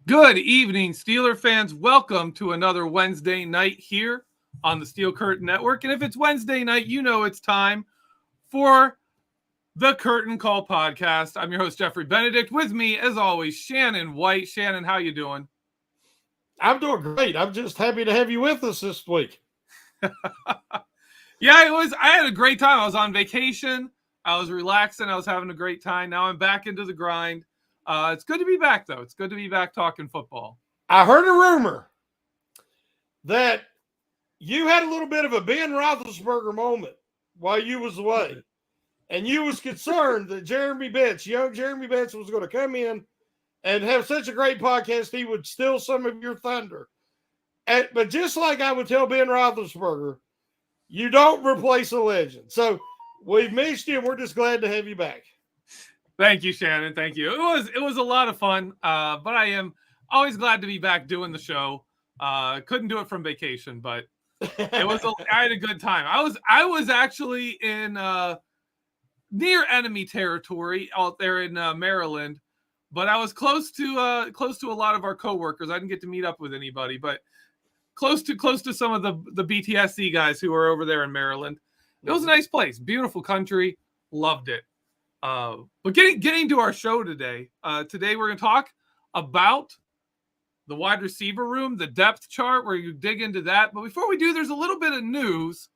Good evening, Steeler fans. Welcome to another Wednesday night here on the Steel Curtain Network. And if it's Wednesday night, you know it's time for the Curtain Call podcast. I'm your host, Geoffrey Benedict. With me, as always, Shannon White. Shannon, how you doing? I'm doing great. I'm just happy to have you with us this week. Yeah, I had a great time. I was on vacation. I was relaxing. I was having a great time. Now I'm back into the grind. It's good to be back, though. It's good to be back talking football. I heard a rumor that you had a little bit of a Ben Roethlisberger moment while you was away, and you was concerned that young Jeremy Betts, was going to come in and have such a great podcast he would steal some of your thunder. But just like I would tell Ben Roethlisberger, you don't replace a legend. So we've missed you, and we're just glad to have you back. Thank you, Shannon. Thank you. It was a lot of fun, but I am always glad to be back doing the show. Couldn't do it from vacation, but I had a good time. I was actually in near enemy territory out there in Maryland, but I was close to a lot of our coworkers. I didn't get to meet up with anybody, but close to some of the BTSC guys who were over there in Maryland. It was a nice place, beautiful country, loved it. But getting to our show today, we're going to talk about the wide receiver room, the depth chart, where you dig into that. But before we do, there's a little bit of news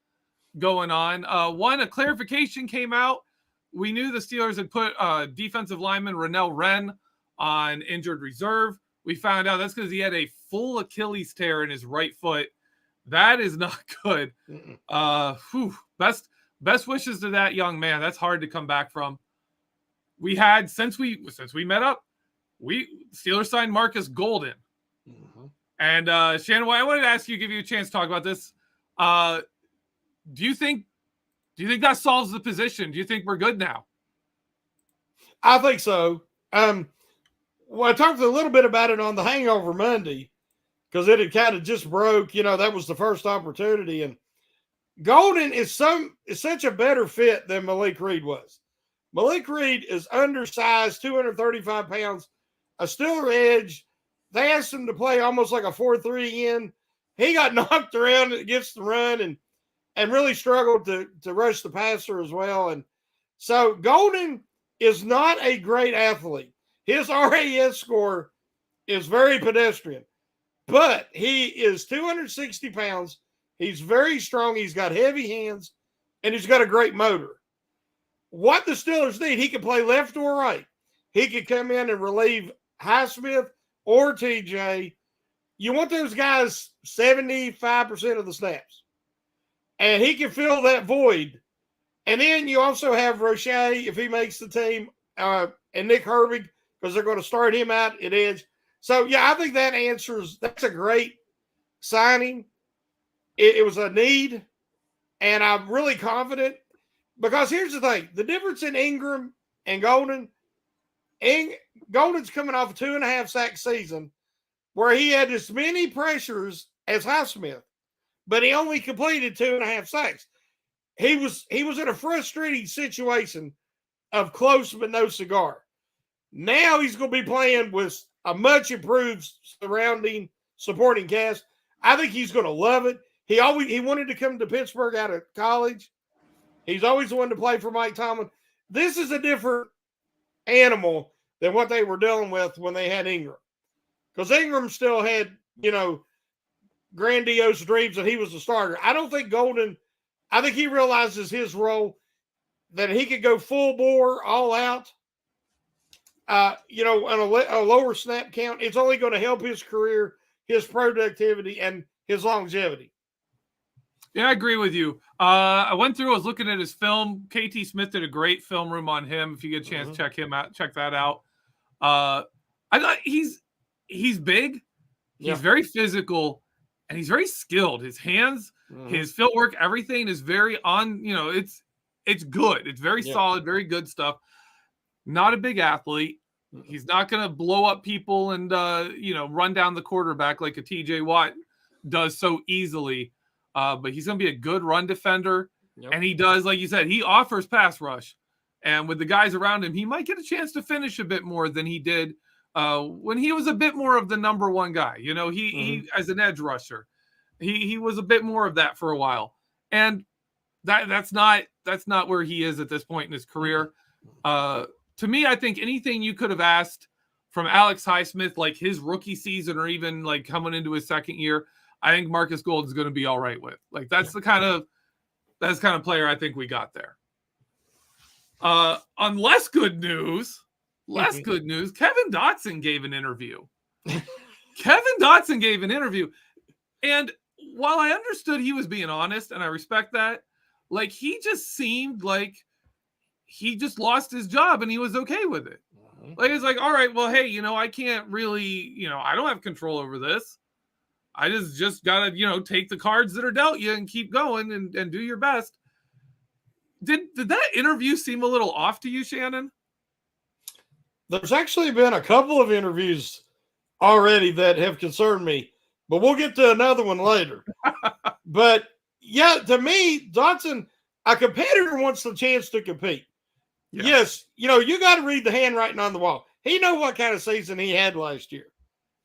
going on. A clarification came out. We knew the Steelers had put defensive lineman Rennell Wren on injured reserve. We found out that's because he had a full Achilles tear in his right foot. That is not good. Best wishes to that young man. That's hard to come back from. We had, since we met up, Steelers signed Marcus Golden. Mm-hmm. And Shannon, I wanted to ask you, give you a chance to talk about this. Do you think that solves the position? Do you think we're good now? I think so. Well, I talked a little bit about it on the Hangover Monday because it had kind of just broke. That was the first opportunity, and Golden is such a better fit than Malik Reed was. Malik Reed is undersized, 235 pounds, a Steeler edge. They asked him to play almost like a 4-3 in. He got knocked around against the run and really struggled to rush the passer as well. And so Golden is not a great athlete. His RAS score is very pedestrian, but he is 260 pounds. He's very strong. He's got heavy hands, and he's got a great motor. What the Steelers need, he can play left or right. He could come in and relieve Highsmith or TJ. You want those guys 75% of the snaps. And he can fill that void. And then you also have Roche, if he makes the team, and Nick Herbig, because they're going to start him out at edge. So, yeah, I think that's a great signing. It was a need, and I'm really confident. Because here's the thing, the difference in Ingram and Golden's coming off a 2.5 sack season where he had as many pressures as Highsmith, but he only completed 2.5 sacks. He was in a frustrating situation of close but no cigar. Now he's going to be playing with a much improved supporting cast. I think he's going to love it. He wanted to come to Pittsburgh out of college. He's always wanted to play for Mike Tomlin. This is a different animal than what they were dealing with when they had Ingram. Because Ingram still had, grandiose dreams that he was a starter. I don't think Golden, I think he realizes his role, that he could go full bore, all out, on a lower snap count. It's only going to help his career, his productivity, and his longevity. Yeah, I agree with you. I went through, I was looking at his film. KT Smith did a great film room on him. If you get a chance, check that out. I thought he's big. He's very physical, and he's very skilled. His hands, his footwork, everything is very on, it's good. It's very solid, very good stuff. Not a big athlete. He's not going to blow up people and, run down the quarterback like a TJ Watt does so easily. But he's going to be a good run defender. Yep. And he does, like you said, he offers pass rush. And with the guys around him, he might get a chance to finish a bit more than he did when he was a bit more of the number one guy. You know, he as an edge rusher, he was a bit more of that for a while, and that's not where he is at this point in his career. To me, I think anything you could have asked from Alex Highsmith, like his rookie season or even like coming into his second year, I think Marcus Gold is going to be all right with. Like that's the kind of player I think we got there. On less good news, Kevin Dotson gave an interview. And while I understood he was being honest, and I respect that, like he just seemed like he just lost his job and he was okay with it. Like it's like, all right, well, hey, you know, I can't really, you know, I don't have control over this. I just gotta, you know, take the cards that are dealt you and keep going and do your best. Did that interview seem a little off to you, Shannon? There's actually been a couple of interviews already that have concerned me, but we'll get to another one later. But yeah, to me, Dotson, a competitor wants the chance to compete. Yeah. Yes, you know, you got to read the handwriting on the wall. He knew what kind of season he had last year.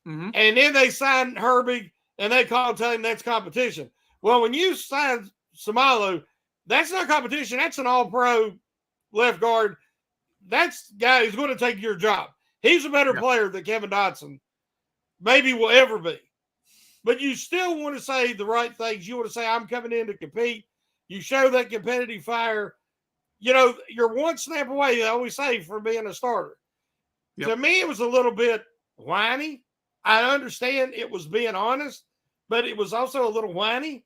And then they signed Herbig, and they tell him that's competition. Well, when you sign Samalu, that's not competition. That's an all-pro left guard. That's guy who's going to take your job. He's a better player than Kevin Dotson maybe will ever be. But you still want to say the right things. You want to say, I'm coming in to compete. You show that competitive fire. You know, you're one snap away, they always say, from being a starter. To me, it was a little bit whiny. I understand it was being honest, but it was also a little whiny.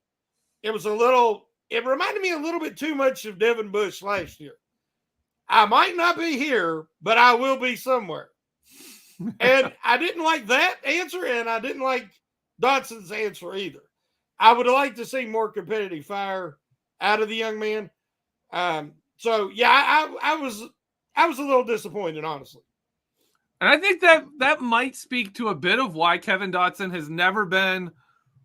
It reminded me a little bit too much of Devin Bush last year. I might not be here, but I will be somewhere. And I didn't like that answer, and I didn't like Dotson's answer either. I would have liked to see more competitive fire out of the young man. So yeah, I was a little disappointed, honestly. And I think that might speak to a bit of why Kevin Dotson has never been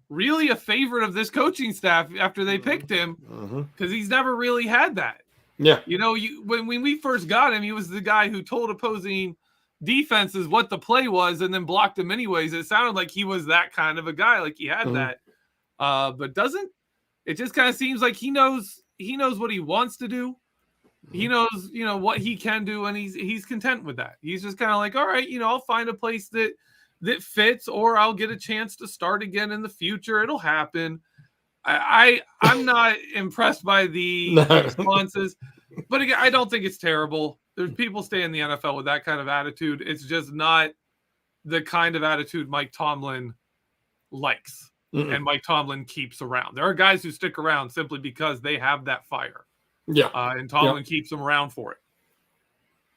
really a favorite of this coaching staff after they picked him, because he's never really had that. Yeah. You know, when we first got him, he was the guy who told opposing defenses what the play was and then blocked them anyways. It sounded like he was that kind of a guy, like he had that. But it just kind of seems like he knows what he wants to do. He knows, you know, what he can do, and he's content with that. He's just kind of like, all right, you know, I'll find a place that fits, or I'll get a chance to start again in the future. It'll happen. I'm not impressed by the responses, but again, I don't think it's terrible. There's people stay in the NFL with that kind of attitude. It's just not the kind of attitude Mike Tomlin likes and Mike Tomlin keeps around. There are guys who stick around simply because they have that fire. Yeah. And Tomlin keeps them around for it.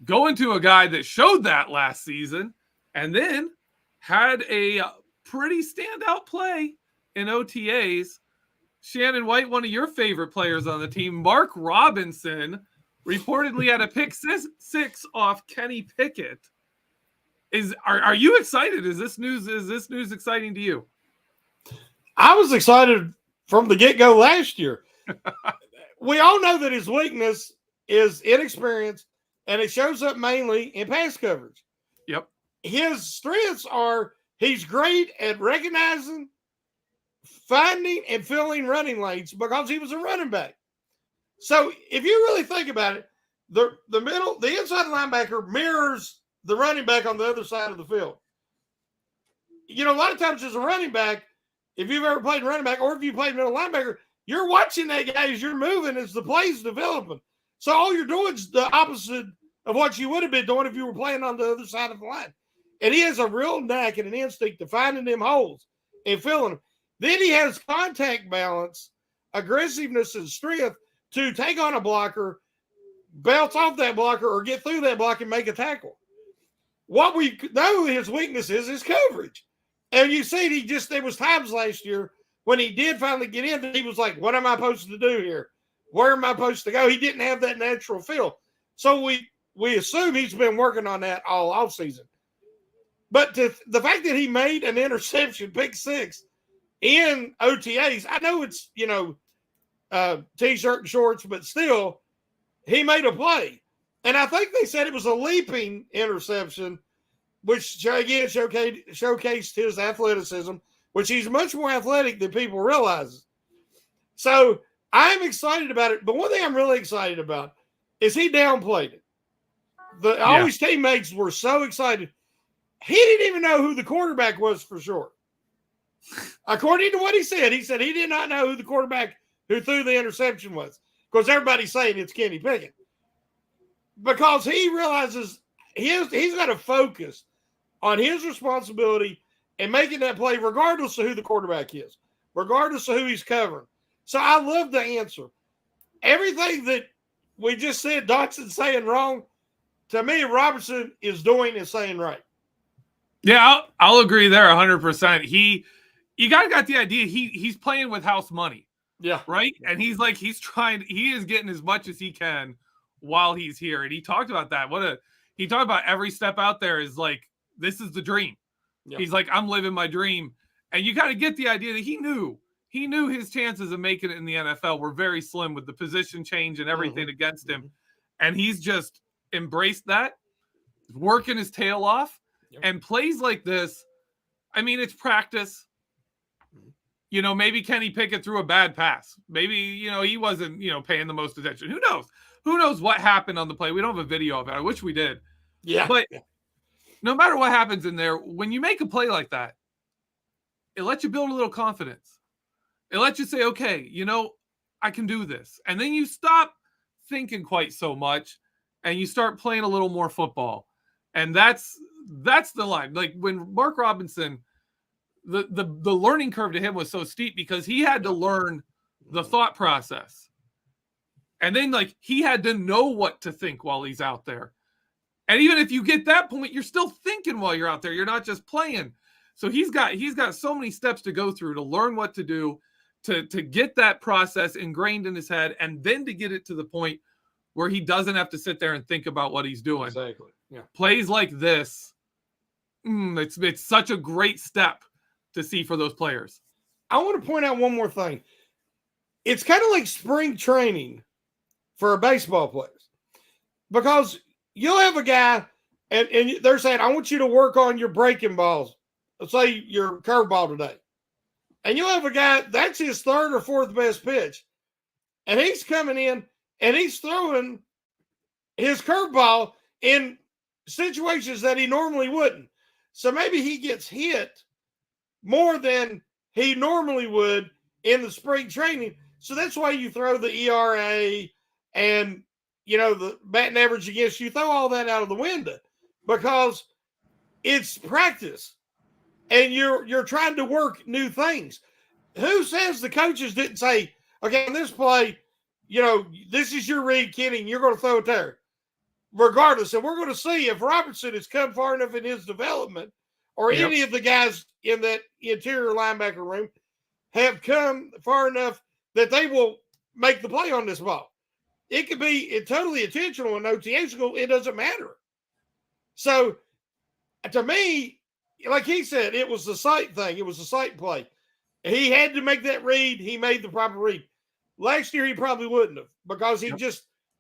Going to a guy that showed that last season and then had a pretty standout play in OTAs. Shannon White, one of your favorite players on the team, Mark Robinson, reportedly had a pick six off Kenny Pickett. Are you excited? Is this news exciting to you? I was excited from the get-go last year. We all know that his weakness is inexperience, and it shows up mainly in pass coverage. Yep. His strengths are he's great at recognizing, finding, and filling running lanes because he was a running back. So if you really think about it, the inside linebacker mirrors the running back on the other side of the field. You know, a lot of times as a running back, if you've ever played running back or if you played middle linebacker, you're watching that guy as you're moving, as the play's developing. So all you're doing is the opposite of what you would have been doing if you were playing on the other side of the line. And he has a real knack and an instinct to finding them holes and filling them. Then he has contact balance, aggressiveness, and strength to take on a blocker, bounce off that blocker, or get through that block and make a tackle. What we know his weakness is coverage. And you see, there was times last year when he did finally get in, he was like, what am I supposed to do here? Where am I supposed to go? He didn't have that natural feel. So we assume he's been working on that all offseason. But the fact that he made an interception, pick six, in OTAs, I know it's, you know, T-shirt and shorts, but still, he made a play. And I think they said it was a leaping interception. which again showcased his athleticism, which he's much more athletic than people realize. So I'm excited about it. But one thing I'm really excited about is he downplayed it. All his teammates were so excited. He didn't even know who the quarterback was for sure. According to what he said he did not know who the quarterback who threw the interception was. Of course, everybody's saying it's Kenny Pickett. Because he realizes he's got to focus on his responsibility and making that play regardless of who the quarterback is, regardless of who he's covering. So I love the answer. Everything that we just said Dotson saying wrong, to me, Robertson is doing and saying right. Yeah, I'll agree there 100%. You got the idea. He's playing with house money. Yeah. Right. And he is getting as much as he can while he's here. And he talked about that. He talked about every step out there is like, this is the dream. Yeah. He's like, I'm living my dream. And you kind of get the idea that he knew his chances of making it in the NFL were very slim with the position change and everything against him. And he's just embraced that, working his tail off. Yep. And plays like this, I mean, it's practice. You know, maybe Kenny Pickett threw a bad pass. Maybe, he wasn't, paying the most attention. Who knows? Who knows what happened on the play? We don't have a video of it. I wish we did. Yeah. But no matter what happens in there, when you make a play like that, it lets you build a little confidence. It lets you say, okay, I can do this. And then you stop thinking quite so much and you start playing a little more football. And that's the line. Like when Mark Robinson, the learning curve to him was so steep because he had to learn the thought process. And then he had to know what to think while he's out there. And even if you get that point, you're still thinking while you're out there. You're not just playing. So he's got so many steps to go through to learn what to do, to get that process ingrained in his head, and then to get it to the point where he doesn't have to sit there and think about what he's doing. Exactly. Yeah. Plays like this, it's such a great step to see for those players. I want to point out one more thing. It's kind of like spring training for baseball players because you'll have a guy and they're saying, I want you to work on your breaking balls. Let's say your curveball today. And you'll have a guy, that's his third or fourth best pitch. And he's coming in and he's throwing his curveball in situations that he normally wouldn't. So maybe he gets hit more than he normally would in the spring training. So that's why you throw the ERA and, the batting average against you, throw all that out of the window because it's practice and you're trying to work new things. Who says the coaches didn't say, okay, in this play, this is your read, Kenny, and you're going to throw it there. Regardless, and we're going to see if Robertson has come far enough in his development or any of the guys in that interior linebacker room have come far enough that they will make the play on this ball. It could be totally intentional and OTAs, it doesn't matter. So, to me, like he said, it was the sight thing. It was the sight play. He had to make that read. He made the proper read. Last year, he probably wouldn't have because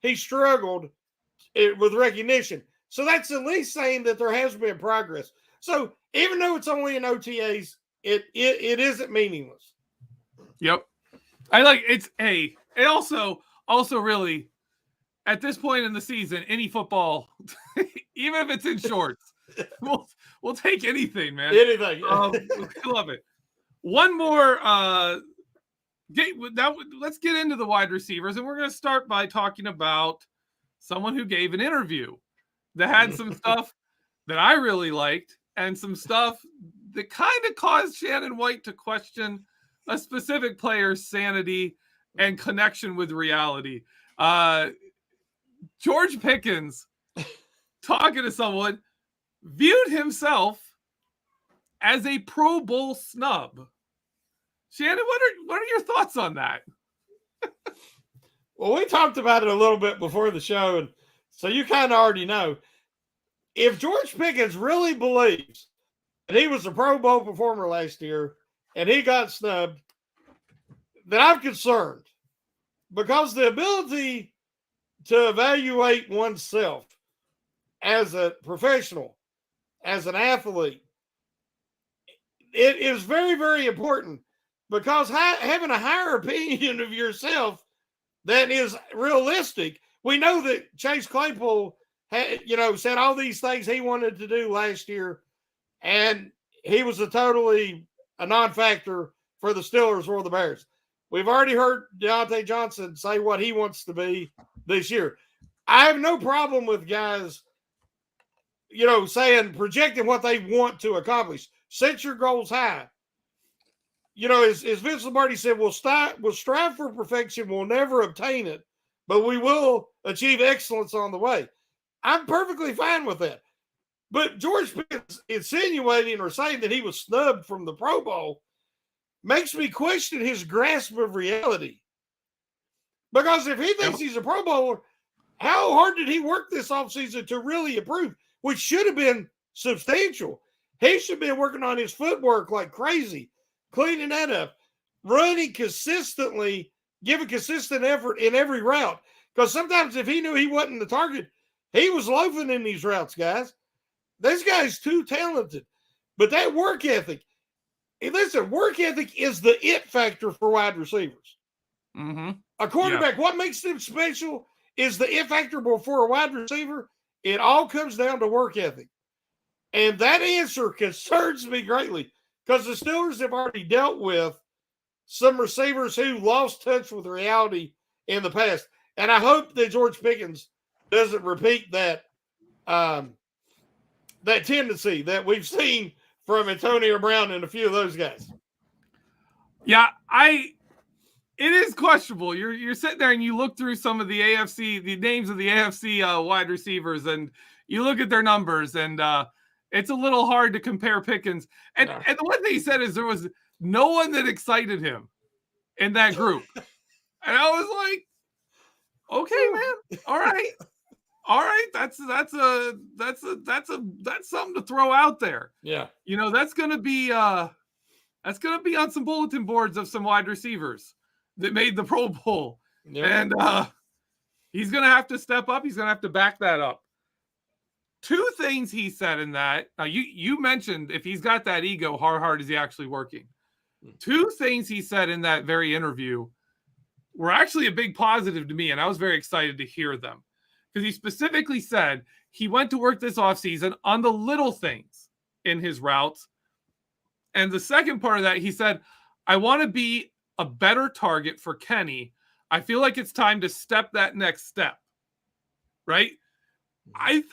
he struggled with recognition. So that's at least saying that there has been progress. So even though it's only in OTAs, it isn't meaningless. Yep. I like it also really at this point in the season, any football, even if it's in shorts, we'll take anything, man. Anything. Love it. One more let's get into the wide receivers, and we're going to start by talking about someone who gave an interview that had some stuff that I really liked and some stuff that kind of caused Shannon White to question a specific player's sanity and connection with reality. George Pickens, talking to someone, viewed himself as a Pro Bowl snub. Shannon, what are your thoughts on that? Well, we talked about it a little bit before the show, and so you kind of already know. If George Pickens really believes that he was a Pro Bowl performer last year and he got snubbed, then I'm concerned because the ability to evaluate oneself as a professional as an athlete, it is very, very important because having a higher opinion of yourself that is realistic. We know that Chase Claypool said all these things he wanted to do last year, and he was a non-factor for the Steelers or the Bears. We've already heard Diontae Johnson say what he wants to be this year. I have no problem with guys, projecting what they want to accomplish. Set your goals high. As Vince Lombardi said, we'll strive for perfection. We'll never obtain it, but we will achieve excellence on the way. I'm perfectly fine with that. But George Pickens insinuating or saying that he was snubbed from the Pro Bowl makes me question his grasp of reality. Because if he thinks he's a Pro Bowler, how hard did he work this offseason to really improve, which should have been substantial? He should have been working on his footwork like crazy, cleaning that up, running consistently, giving consistent effort in every route. Because sometimes if he knew he wasn't the target, he was loafing in these routes, guys. This guy's too talented. But that work ethic, work ethic is the it factor for wide receivers. Mm-hmm. A quarterback, what makes them special is the it factor for a wide receiver. It all comes down to work ethic. And that answer concerns me greatly because the Steelers have already dealt with some receivers who lost touch with reality in the past. And I hope that George Pickens doesn't repeat that that tendency that we've seen from Antonio Brown and a few of those guys. Yeah, it is questionable. You're sitting there and you look through some of the names of the AFC wide receivers, and you look at their numbers, and it's a little hard to compare Pickens. And the one thing he said is there was no one that excited him in that group. And I was like, okay, man, all right. That's something to throw out there. Yeah. That's going to be on some bulletin boards of some wide receivers that made the Pro Bowl. Yep. And he's going to have to step up. He's going to have to back that up. Two things he said in that. Now, you mentioned if he's got that ego, how hard is he actually working? Two things he said in that very interview were actually a big positive to me, and I was very excited to hear them. Because he specifically said he went to work this offseason on the little things in his routes. And the second part of that, he said, I want to be a better target for Kenny. I feel like it's time to step that next step. Right? I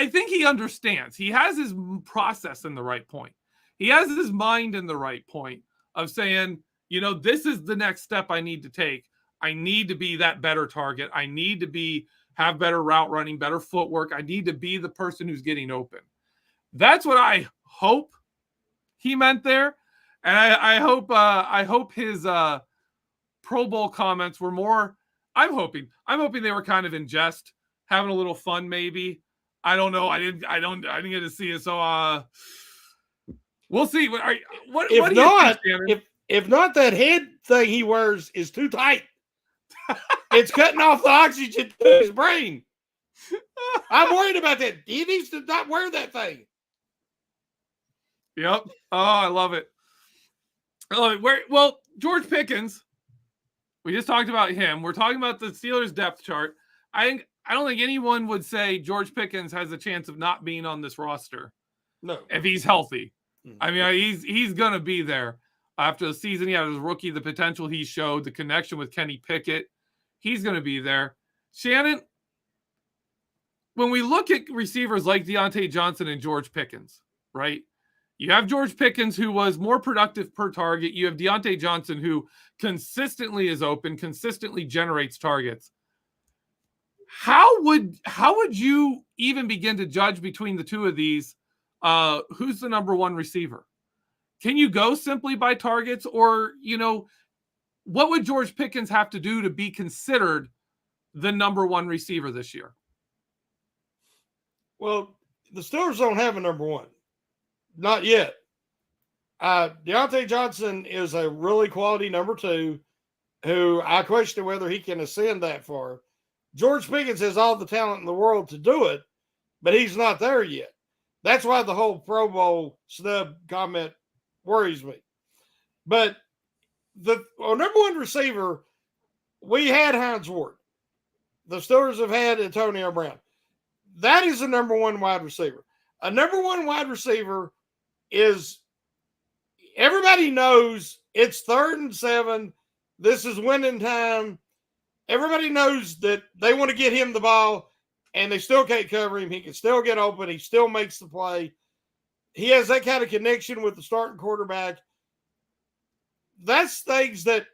think he understands. He has his process in the right point. He has his mind in the right point of saying, this is the next step I need to take. I need to be that better target. I need to have better route running, better footwork. I need to be the person who's getting open. That's what I hope he meant there. And I hope his Pro Bowl comments were more, I'm hoping they were kind of in jest, having a little fun maybe. I don't know. I didn't get to see it. So we'll see. What do you think, if not, that head thing he wears is too tight. It's cutting off the oxygen to his brain. I'm worried about that. He needs to not wear that thing. Yep. Oh, I love it. Well, George Pickens, we just talked about him. We're talking about the Steelers depth chart. I don't think anyone would say George Pickens has a chance of not being on this roster. No. If he's healthy. I mean, he's going to be there. After the season, he had his rookie, the potential he showed, the connection with Kenny Pickett. He's going to be there. Shannon, when we look at receivers like Diontae Johnson and George Pickens, right? You have George Pickens, who was more productive per target. You have Diontae Johnson, who consistently is open, consistently generates targets. How would you even begin to judge between the two of these? Who's the number one receiver? Can you go simply by targets, or, what would George Pickens have to do to be considered the number one receiver this year? Well, the Steelers don't have a number one. Not yet. Diontae Johnson is a really quality number two who I question whether he can ascend that far. George Pickens has all the talent in the world to do it, but he's not there yet. That's why the whole Pro Bowl snub comment worries me. But our number one receiver, we had Hines Ward. The Steelers have had Antonio Brown. That is a number one wide receiver. A number one wide receiver is, everybody knows it's 3rd and 7. This is winning time. Everybody knows that they want to get him the ball, and they still can't cover him. He can still get open. He still makes the play. He has that kind of connection with the starting quarterback. That's things that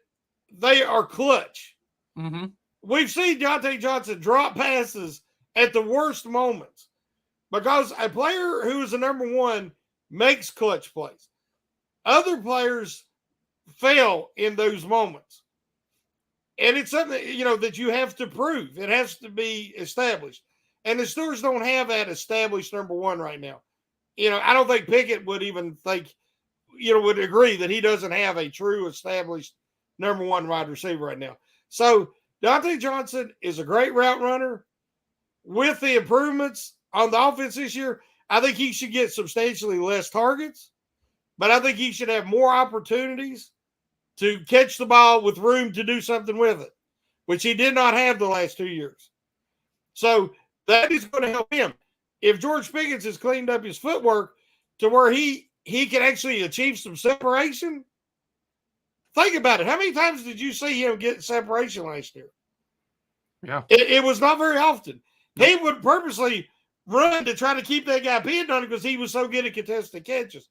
they are clutch. Mm-hmm. We've seen Diontae Johnson drop passes at the worst moments because a player who is a number one makes clutch plays. Other players fail in those moments. And it's something, that you have to prove. It has to be established. And the Steelers don't have that established number one right now. I don't think Pickett would even think, would agree that he doesn't have a true established number one wide receiver right now. So Diontae Johnson is a great route runner. With the improvements on the offense this year, I think he should get substantially less targets, but I think he should have more opportunities to catch the ball with room to do something with it, which he did not have the last 2 years. So that is going to help him. If George Pickens has cleaned up his footwork to where he can actually achieve some separation, think about it. How many times did you see him get separation last year? Yeah. It was not very often. He would purposely run to try to keep that guy pinned on him because he was so good at contested catches.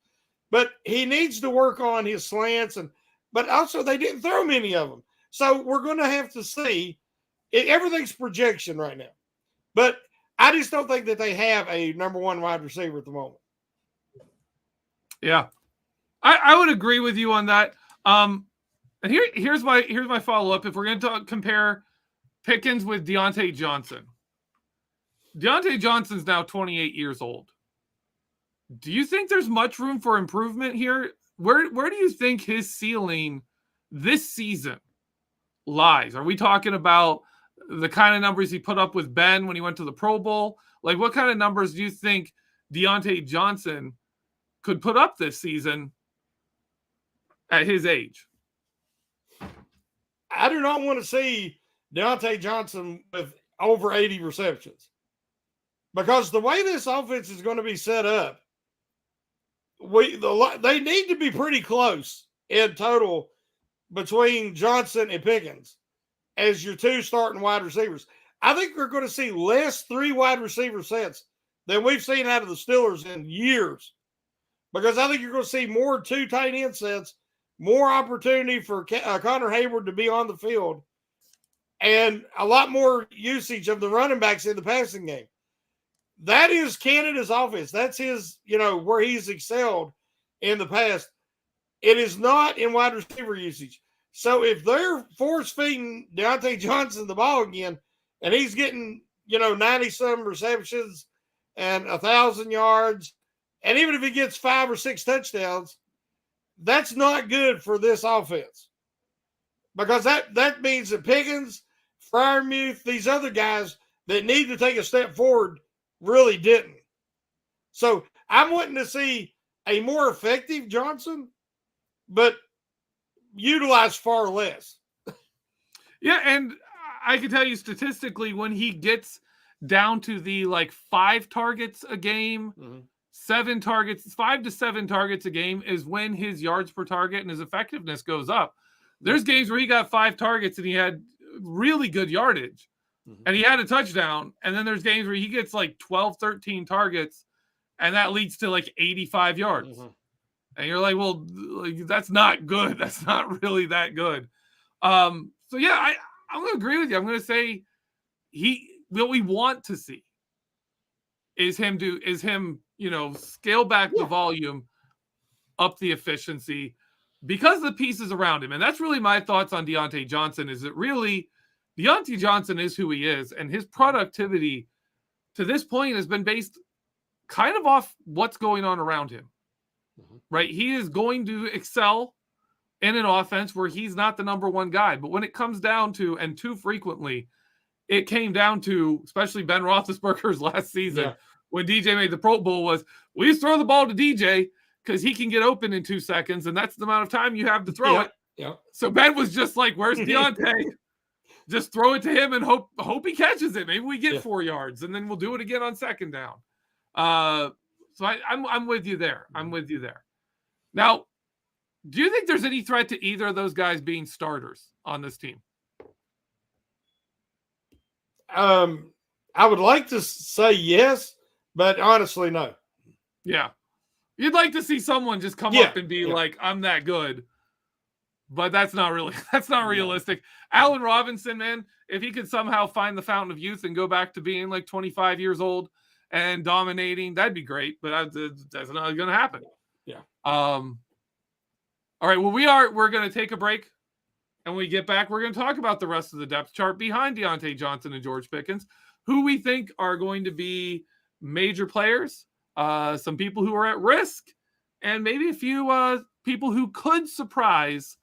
But he needs to work on his slants, but also they didn't throw many of them. So we're going to have to see. Everything's projection right now. But I just don't think that they have a number one wide receiver at the moment. Yeah. I would agree with you on that. And here's my follow-up. If we're going to compare Pickens with Diontae Johnson. Diontae Johnson's now 28 years old. Do you think there's much room for improvement here? Where do you think his ceiling this season lies? Are we talking about the kind of numbers he put up with Ben when he went to the Pro Bowl? Like, what kind of numbers do you think Diontae Johnson could put up this season at his age? I do not want to see Diontae Johnson with over 80 receptions. Because the way this offense is going to be set up, they need to be pretty close in total between Johnson and Pickens as your two starting wide receivers. I think we're going to see less 3 wide receiver sets than we've seen out of the Steelers in years. Because I think you're going to see more 2 tight end sets, more opportunity for Connor Hayward to be on the field, and a lot more usage of the running backs in the passing game. That is Canada's offense. That's his, where he's excelled in the past. It is not in wide receiver usage. So if they're force-feeding Diontae Johnson the ball again, and he's getting, 90-some receptions and 1,000 yards, and even if he gets 5 or 6 touchdowns, that's not good for this offense. Because that means that Pickens, Freiermuth, these other guys that need to take a step forward really didn't. So I'm wanting to see a more effective Johnson, but utilized far less. Yeah, and I can tell you statistically, when he gets down to the 5 targets a game, 7 targets, 5 to 7 targets a game is when his yards per target and his effectiveness goes up. There's games where he got 5 targets and he had really good yardage and he had a touchdown. And then there's games where he gets 12, 13 targets and that leads to 85 yards. And you're like, well, that's not good. That's not really that good. So yeah, I'm going to agree with you. I'm going to say what we want to see is him scale back the volume, up the efficiency because of the pieces around him. And that's really my thoughts on Diontae Johnson, is that really Diontae Johnson is who he is. And his productivity to this point has been based kind of off what's going on around him, right? He is going to excel in an offense where he's not the number one guy. But when it comes down to, and too frequently, it came down to, especially Ben Roethlisberger's last season, when DJ made the Pro Bowl was, we just throw the ball to DJ because he can get open in 2 seconds, and that's the amount of time you have to throw it. Yeah. So Ben was just like, where's Deontay? Just throw it to him and hope he catches it. Maybe we get 4 yards, and then we'll do it again on second down. So I'm with you there. I'm with you there. Now, do you think there's any threat to either of those guys being starters on this team? I would like to say yes, but honestly, no. Yeah. You'd like to see someone just come up and be like, I'm that good. But that's not realistic. Allen Robinson, man, if he could somehow find the fountain of youth and go back to being like 25 years old and dominating, that'd be great. But that's not going to happen. Yeah. All right. Well, we're going to take a break. And when we get back, we're going to talk about the rest of the depth chart behind Diontae Johnson and George Pickens, who we think are going to be major players, some people who are at risk, and maybe a few people who could surprise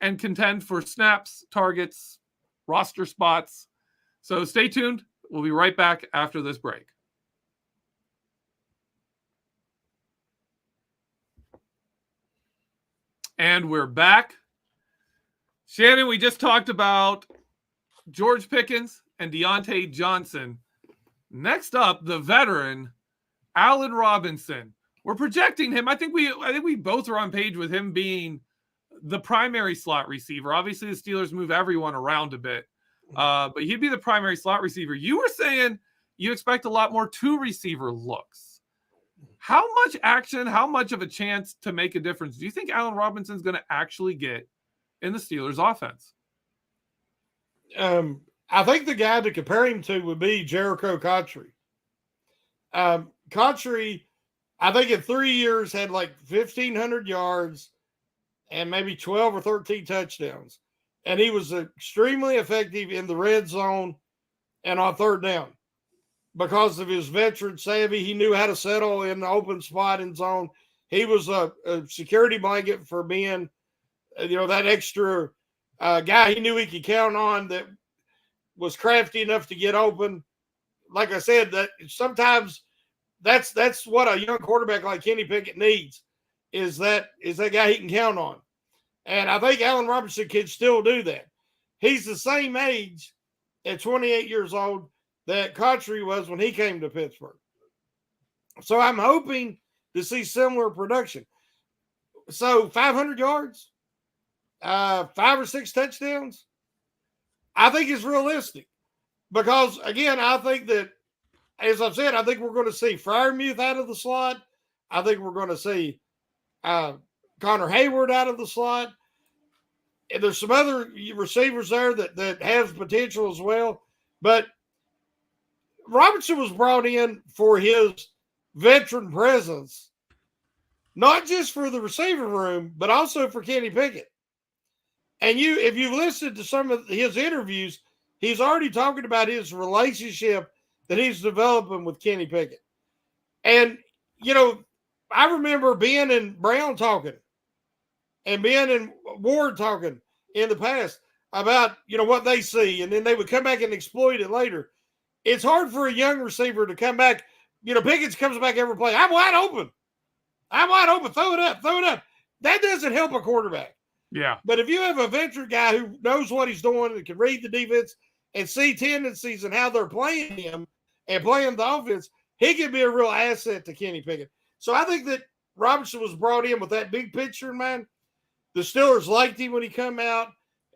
and contend for snaps, targets, roster spots. So stay tuned. We'll be right back after this break. And we're back. Shannon, we just talked about George Pickens and Diontae Johnson. Next up, the veteran, Allen Robinson. We're projecting him. I think we both are on page with him being the primary slot receiver. Obviously, the Steelers move everyone around a bit, but he'd be the primary slot receiver. You were saying you expect a lot more two-receiver looks. How much action, how much of a chance to make a difference do you think Allen Robinson's going to actually get in the Steelers offense? I think the guy to compare him to would be Jericho Cotchery. Cotchery, I think in 3 years had like 1,500 yards and maybe 12 or 13 touchdowns. And he was extremely effective in the red zone and on third down because of his veteran savvy. He knew how to settle in the open spot in zone. He was a security blanket for being, that extra guy he knew he could count on that was crafty enough to get open. Like I said, that sometimes that's what a young quarterback like Kenny Pickett needs is that guy he can count on. And I think Allen Robinson can still do that. He's the same age at 28 years old that Cotchery was when he came to Pittsburgh. So I'm hoping to see similar production. So 500 yards, 5 or 6 touchdowns, I think is realistic. Because, again, I think that, as I've said, I think we're going to see Freiermuth out of the slot. I think we're going to see Connor Hayward out of the slot. And there's some other receivers there that have potential as well. But Robinson was brought in for his veteran presence, not just for the receiver room, but also for Kenny Pickett. And if you've listened to some of his interviews, he's already talking about his relationship that he's developing with Kenny Pickett. And, I remember Ben and Brown talking and Ben and Ward talking in the past about, what they see. And then they would come back and exploit it later. It's hard for a young receiver to come back. Pickens comes back every play. I'm wide open. Throw it up. That doesn't help a quarterback. Yeah. But if you have a veteran guy who knows what he's doing and can read the defense and see tendencies and how they're playing him and playing the offense, he can be a real asset to Kenny Pickett. So I think that Robinson was brought in with that big picture in mind. The Steelers liked him when he come out.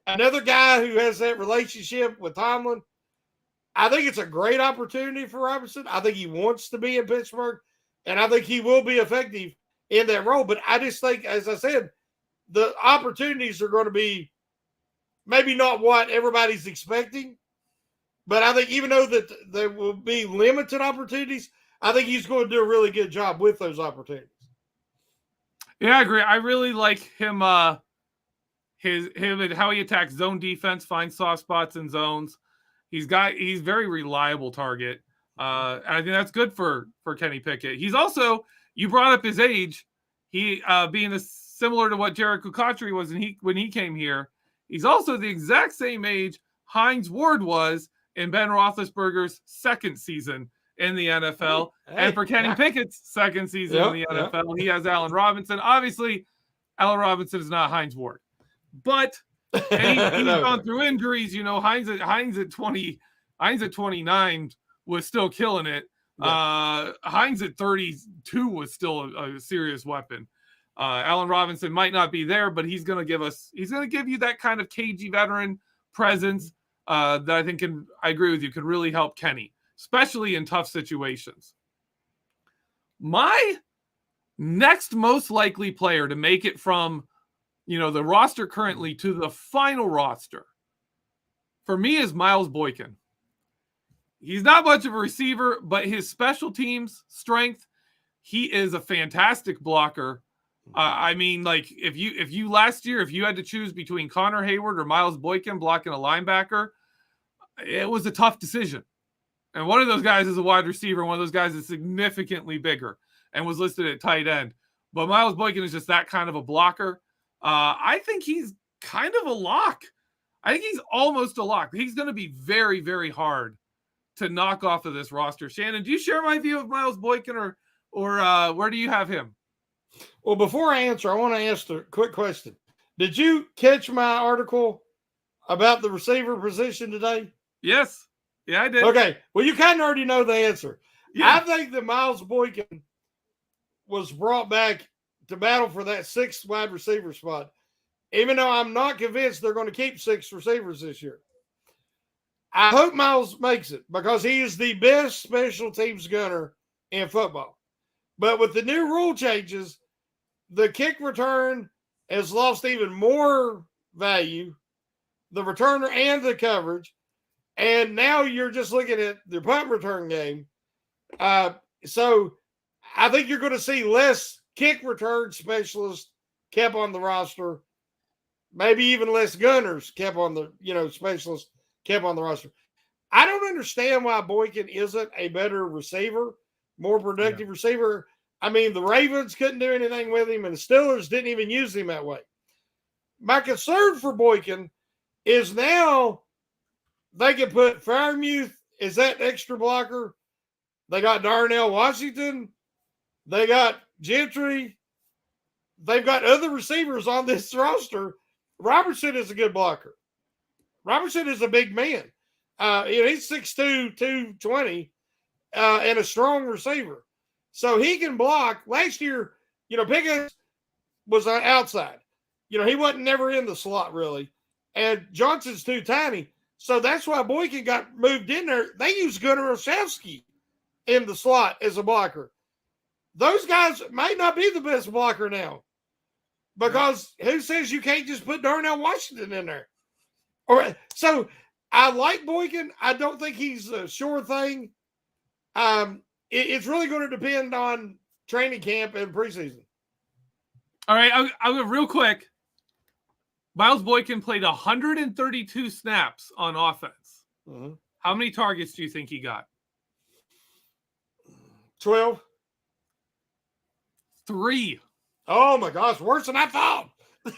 Another guy who has that relationship with Tomlin. I think it's a great opportunity for Robinson. I think he wants to be in Pittsburgh, and I think he will be effective in that role. But I just think, as I said, the opportunities are going to be maybe not what everybody's expecting. But I think even though that there will be limited opportunities, I think he's going to do a really good job with those opportunities. Yeah, I agree. I really like him. Him and how he attacks zone defense, finds soft spots in zones. He's very reliable target. And I think that's good for Kenny Pickett. He's also, you brought up his age. He being similar to what Jericho Cotchery was when he came here. He's also the exact same age Hines Ward was in Ben Roethlisberger's second season in the NFL. Hey, and for Kenny Pickett's second season in the NFL, he has Allen Robinson. Obviously, Allen Robinson is not Hines Ward, but he's gone through injuries. Hines at 29 was still killing it. Yeah. Hines at 32 was still a serious weapon. Allen Robinson might not be there, but he's going to give you that kind of cagey veteran presence that I think I agree with you, could really help Kenny, especially in tough situations. My next most likely player to make it from, the roster currently to the final roster for me is Miles Boykin. He's not much of a receiver, but his special teams strength, he is a fantastic blocker. If you last year, if you had to choose between Connor Hayward or Miles Boykin blocking a linebacker, it was a tough decision. And one of those guys is a wide receiver. One of those guys is significantly bigger and was listed at tight end. But Miles Boykin is just that kind of a blocker. I think he's kind of a lock. I think he's almost a lock. He's going to be very, very hard to knock off of this roster. Shannon, do you share my view of Miles Boykin, or where do you have him? Well, before I answer, I want to ask a quick question. Did you catch my article about the receiver position today? Yes. Yeah, I did. Okay. Well, you kind of already know the answer. Yeah. I think that Miles Boykin was brought back to battle for that sixth wide receiver spot, even though I'm not convinced they're going to keep six receivers this year. I hope Miles makes it because he is the best special teams gunner in football. But with the new rule changes, the kick return has lost even more value, the returner and the coverage. And now you're just looking at the punt return game. So I think you're going to see less kick return specialists kept on the roster, maybe even less gunners kept on the, specialists kept on the roster. I don't understand why Boykin isn't a better receiver, more productive receiver. I mean, the Ravens couldn't do anything with him, and the Steelers didn't even use him that way. My concern for Boykin is now they can put Fairmuth as that extra blocker. They got Darnell Washington. They got Gentry. They've got other receivers on this roster. Robertson is a good blocker. Robertson is a big man. He's 6'2", 220, and a strong receiver. So he can block. Last year, Pickens was outside. He wasn't never in the slot, really. And Johnson's too tiny. So that's why Boykin got moved in there. They use Gunnar Olszewski in the slot as a blocker. Those guys might not be the best blocker now. Because who says you can't just put Darnell Washington in there? So I like Boykin. I don't think he's a sure thing. It's really going to depend on training camp and preseason. All right, I'll go real quick. Miles Boykin played 132 snaps on offense. Mm-hmm. How many targets do you think he got? 12. 3. Oh, my gosh. Worse than I thought.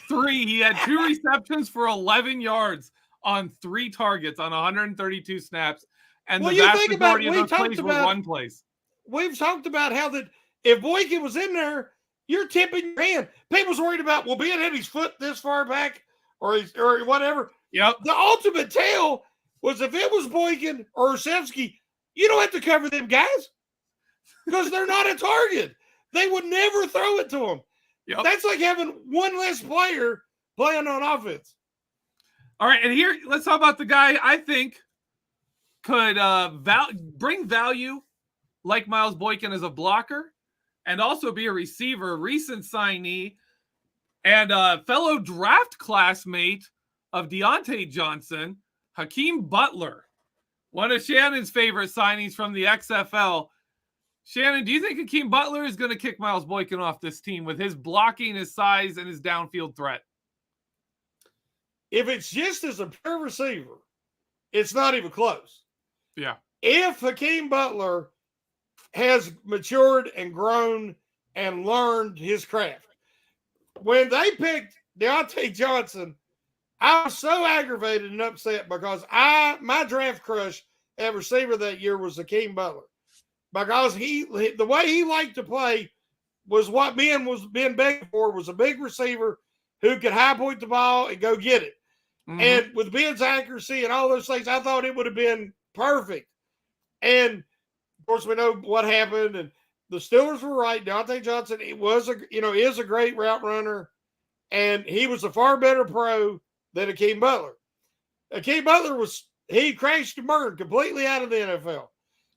3. He had 2 receptions for 11 yards on 3 targets on 132 snaps. And the vast majority of those plays were one plays. We've talked about how that if Boykin was in there, you're tipping your hand. People's worried about, being at his foot this far back or whatever. Yep. The ultimate tell was if it was Boykin or Olszewski, you don't have to cover them guys because they're not a target. They would never throw it to them. Yep. That's like having one less player playing on offense. All right, and here, let's talk about the guy I think could bring value like Miles Boykin as a blocker and also be a receiver, recent signee, and a fellow draft classmate of Deontay Johnson, Hakeem Butler, one of Shannon's favorite signings from the XFL. Shannon, do you think Hakeem Butler is going to kick Miles Boykin off this team with his blocking, his size, and his downfield threat? If it's just as a pure receiver, it's not even close. Yeah. If Hakeem Butler has matured and grown and learned his craft. When they picked Deontay Johnson, I was so aggravated and upset because my draft crush at receiver that year was Hakeem Butler. because the way he liked to play was what Ben was being begging for, was a big receiver who could high point the ball and go get it. Mm-hmm. And with Ben's accuracy and all those things, I thought it would have been perfect. And of course, we know what happened, and the Steelers were right. Dotson Johnson is a great route runner, and he was a far better pro than Akeem Butler. Akeem Butler he crashed and burned completely out of the NFL.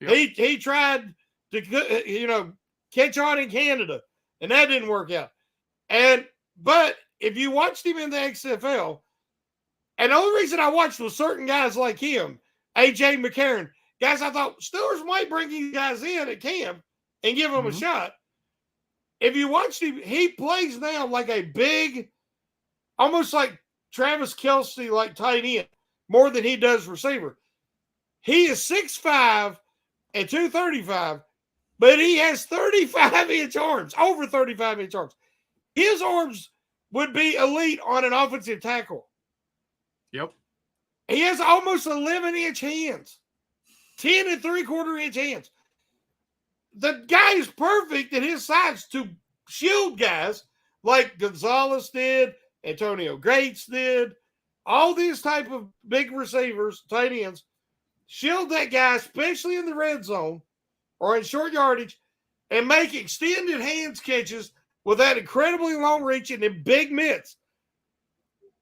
Yep. He tried to catch on in Canada, and that didn't work out. But if you watched him in the XFL, and the only reason I watched was certain guys like him, A.J. McCarron, guys I thought Steelers might bring these guys in at camp and give them a shot. If you watched him, he plays now like a big, almost like Travis Kelce, like tight end, more than he does receiver. He is 6'5" and 235, but he has 35-inch arms, over 35-inch arms. His arms would be elite on an offensive tackle. Yep. He has almost 11-inch hands, 10 3/4-inch hands. The guy is perfect at his size to shield guys like Gonzalez did, Antonio Gates did, all these type of big receivers, tight ends, shield that guy, especially in the red zone or in short yardage, and make extended hands catches with that incredibly long reach and the big mitts.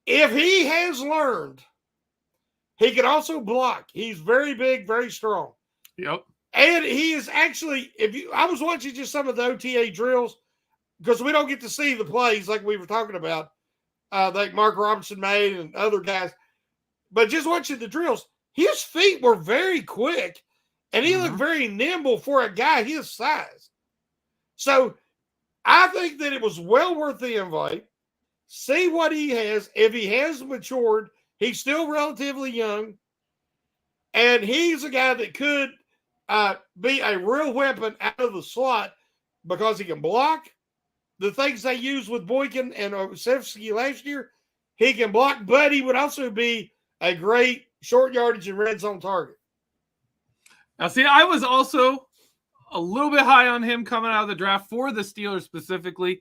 If he has learned, he can also block. He's very big, very strong. Yep. And he is actually, I was watching just some of the OTA drills because we don't get to see the plays like we were talking about, like Mark Robinson made and other guys. But just watching the drills, his feet were very quick and he looked very nimble for a guy his size. So I think that it was well worth the invite. See what he has. If he has matured, he's still relatively young. And he's a guy that could be a real weapon out of the slot because he can block. The things they used with Boykin and Osefsky last year, he can block, but he would also be a great short yardage and red zone target. Now, see, I was also a little bit high on him coming out of the draft for the Steelers specifically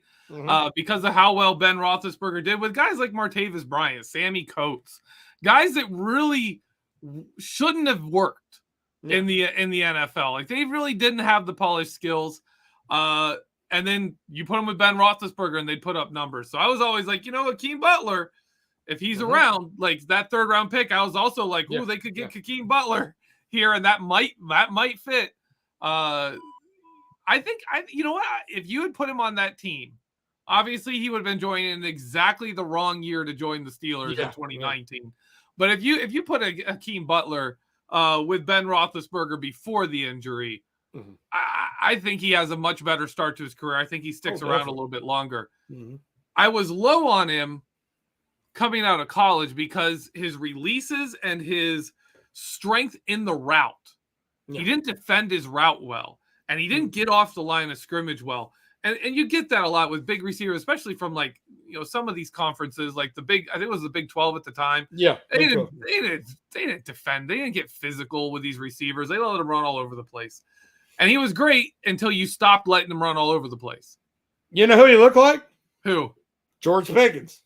because of how well Ben Roethlisberger did with guys like Martavis Bryant, Sammy Coates, guys that really shouldn't have worked in the NFL. Like, they really didn't have the polished skills. And then you put them with Ben Roethlisberger and they'd put up numbers. So I was always like, Akeem Butler, if he's around, like that 3rd round pick, I was also like, they could get Akeem Butler here and that might fit. I think if you had put him on that team, obviously he would have been joining in exactly the wrong year to join the Steelers in 2019. Yeah. But if you put Akeem Butler with Ben Roethlisberger before the injury, I think he has a much better start to his career. I think he sticks around a little bit longer. I was low on him coming out of college because his releases and his strength in the route. He didn't defend his route well, and he didn't get off the line of scrimmage well. And you get that a lot with big receivers, especially from some of these conferences, like I think it was the Big 12 at the time. Yeah. They didn't defend. They didn't get physical with these receivers. They let them run all over the place. And he was great until you stopped letting them run all over the place. You know who he looked like? Who? George Pickens.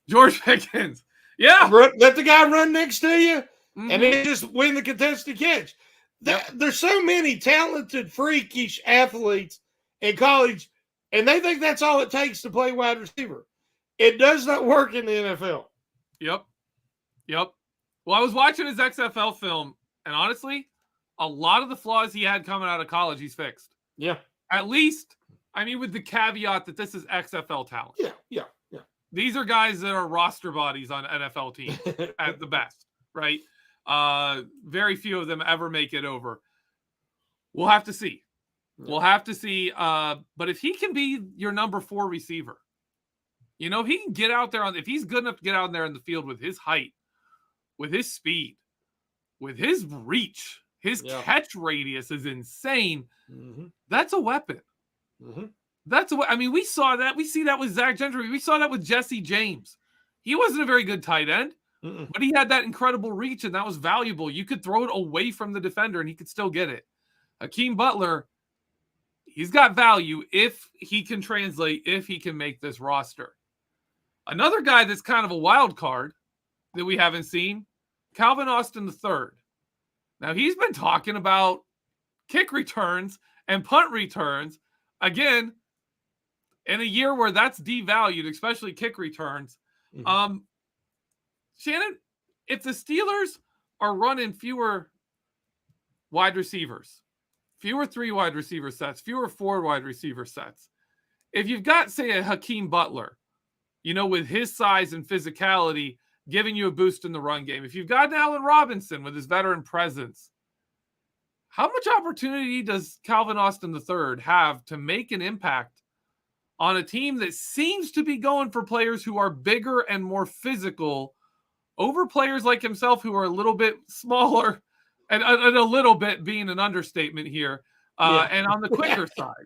George Pickens. Yeah. Let the guy run next to you, and then just win the contested catch. There's so many talented, freakish athletes in college, and they think that's all it takes to play wide receiver. It does not work in the NFL. Yep. Well, I was watching his XFL film, and honestly, a lot of the flaws he had coming out of college, he's fixed. Yeah. At least, with the caveat that this is XFL talent. Yeah. These are guys that are roster bodies on NFL teams at the best, right? Very few of them ever make it over. We'll have to see. But if he can be your number 4 receiver, he can get out there if he's good enough to get out there in the field with his height, with his speed, with his reach, his catch radius is insane. That's a weapon. We saw that. We see that with Zach Gentry. We saw that with Jesse James. He wasn't a very good tight end. But he had that incredible reach, and that was valuable. You could throw it away from the defender, and he could still get it. Akeem Butler he's got value if he can translate, if he can make this roster. Another guy that's kind of a wild card that we haven't seen, Calvin Austin III. Now, he's been talking about kick returns and punt returns. Again, in a year where that's devalued, especially kick returns. Mm-hmm. Shannon, if the Steelers are running fewer wide receivers, fewer 3 wide receiver sets, fewer 4 wide receiver sets, if you've got, say, a Hakeem Butler, with his size and physicality giving you a boost in the run game, if you've got Allen Robinson with his veteran presence, how much opportunity does Calvin Austin III have to make an impact on a team that seems to be going for players who are bigger and more physical over players like himself who are a little bit smaller, and a little bit being an understatement here, and on the quicker side?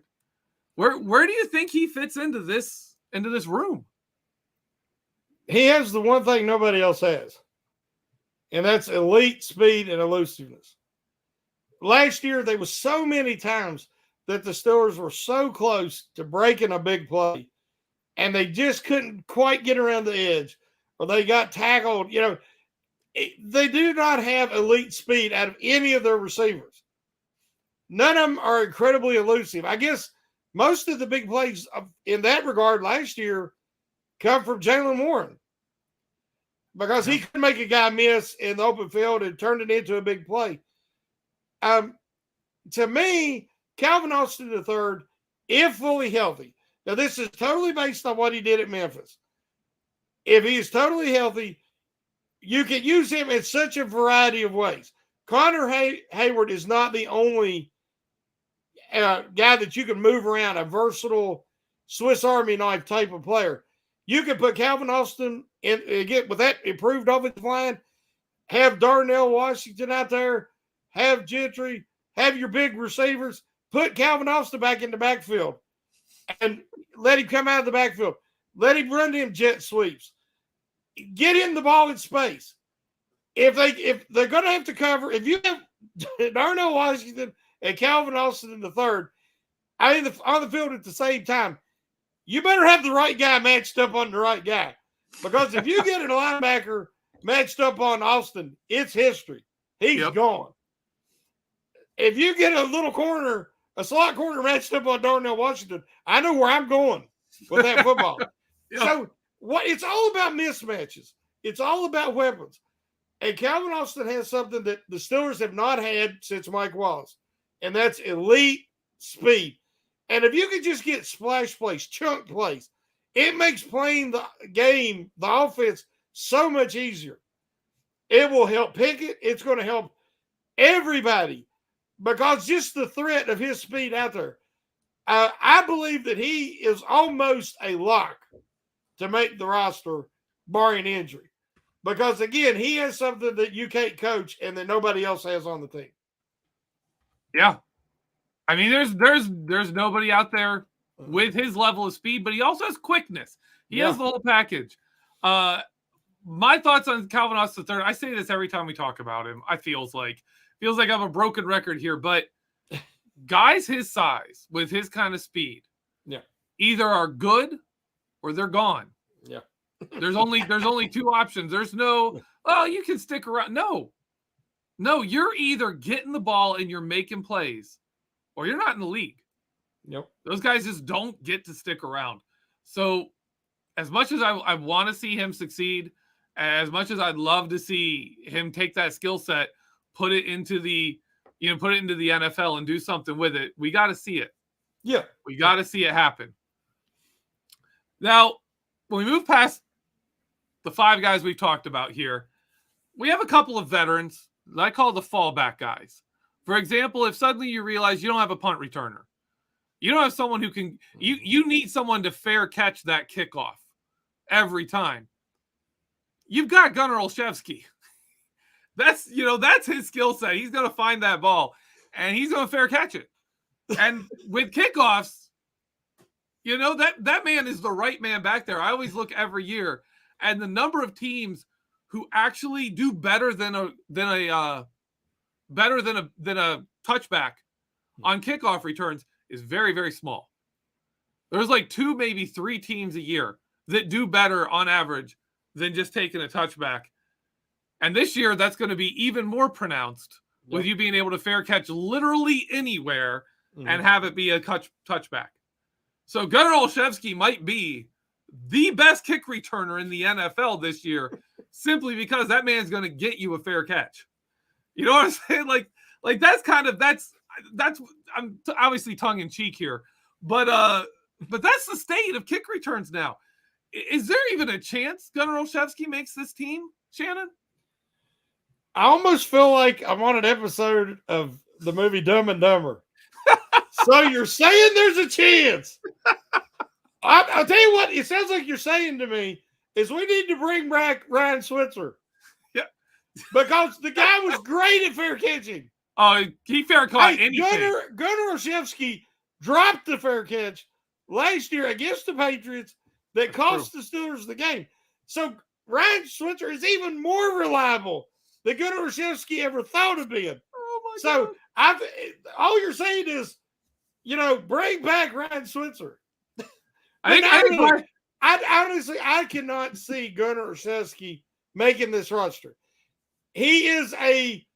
Where do you think he fits into this room? He has the one thing nobody else has, and that's elite speed and elusiveness. Last year, there was so many times that the Steelers were so close to breaking a big play, and they just couldn't quite get around the edge, or they got tackled. They do not have elite speed out of any of their receivers. None of them are incredibly elusive. I guess most of the big plays in that regard last year come from Jaylen Warren, because he could make a guy miss in the open field and turn it into a big play. To me, Calvin Austin III, if fully healthy, now this is totally based on what he did at Memphis. If he is totally healthy, you can use him in such a variety of ways. Connor Hayward is not the only guy that you can move around, a versatile Swiss Army knife type of player. You can put Calvin Austin in again with that improved offensive line, have Darnell Washington out there, have Gentry, have your big receivers, put Calvin Austin back in the backfield and let him come out of the backfield. Let him run them jet sweeps. Get him the ball in space. If they're going to have to cover, if you have Darnell Washington and Calvin Austin in the third, on the field at the same time, you better have the right guy matched up on the right guy. Because if you get a linebacker matched up on Austin, it's history. He's gone. If you get a slot corner matched up on Darnell Washington, I know where I'm going with that football. So it's all about mismatches. It's all about weapons. And Calvin Austin has something that the Steelers have not had since Mike Wallace, and that's elite speed. And if you could just get splash plays, chunk plays, it makes playing the game, the offense, so much easier. It will help Pickett. It's going to help everybody, because just the threat of his speed out there. I believe that he is almost a lock to make the roster, barring injury. Because, again, he has something that you can't coach and that nobody else has on the team. Yeah. I mean, there's nobody out there with his level of speed, but he also has quickness. He has the whole package. My thoughts on Calvin Austin III, I say this every time we talk about him. I feels like I have a broken record here, but guys his size with his kind of speed, either are good or they're gone. Yeah. There's only 2 options. There's no, you can stick around. No, you're either getting the ball and you're making plays, or you're not in the league. Yep. Those guys just don't get to stick around. So as much as I want to see him succeed, as much as I'd love to see him take that skill set, put it into the NFL and do something with it, we got to see it. Yeah. We got to see it happen. Now, when we move past the 5 guys we've talked about here, we have a couple of veterans that I call the fallback guys. For example, if suddenly you realize you don't have a punt returner, you don't have someone who can, you need someone to fair catch that kickoff every time. You've got Gunnar Olszewski. That's his skill set. He's going to find that ball and he's going to fair catch it. And with kickoffs, that man is the right man back there. I always look every year, and the number of teams who actually do better than a touchback on kickoff returns is very, very small. There's like 2, maybe 3 teams a year that do better on average than just taking a touchback. And this year, that's going to be even more pronounced with you being able to fair catch literally anywhere and have it be a touchback. So Gunnar Olszewski might be the best kick returner in the NFL this year simply because that man's going to get you a fair catch. You know what I'm saying? Like that's I'm obviously tongue in cheek here, but that's the state of kick returns now. Is there even a chance Gunnar Olszewski makes this team, Shannon? I almost feel like I'm on an episode of the movie Dumb and Dumber. So you're saying there's a chance? I'll tell you what, it sounds like you're saying to me is we need to bring back Ryan Switzer. Yeah. Because the guy was great at fair catching. Oh, he fair caught anything. Gunnar Olszewski dropped the fair catch last year against the Patriots that cost the Steelers the game. So Ryan Switzer is even more reliable than Gunnar Olszewski ever thought of being. Oh my God. All you're saying is, bring back Ryan Switzer. I honestly, I cannot see Gunnar Olszewski making this roster. He is a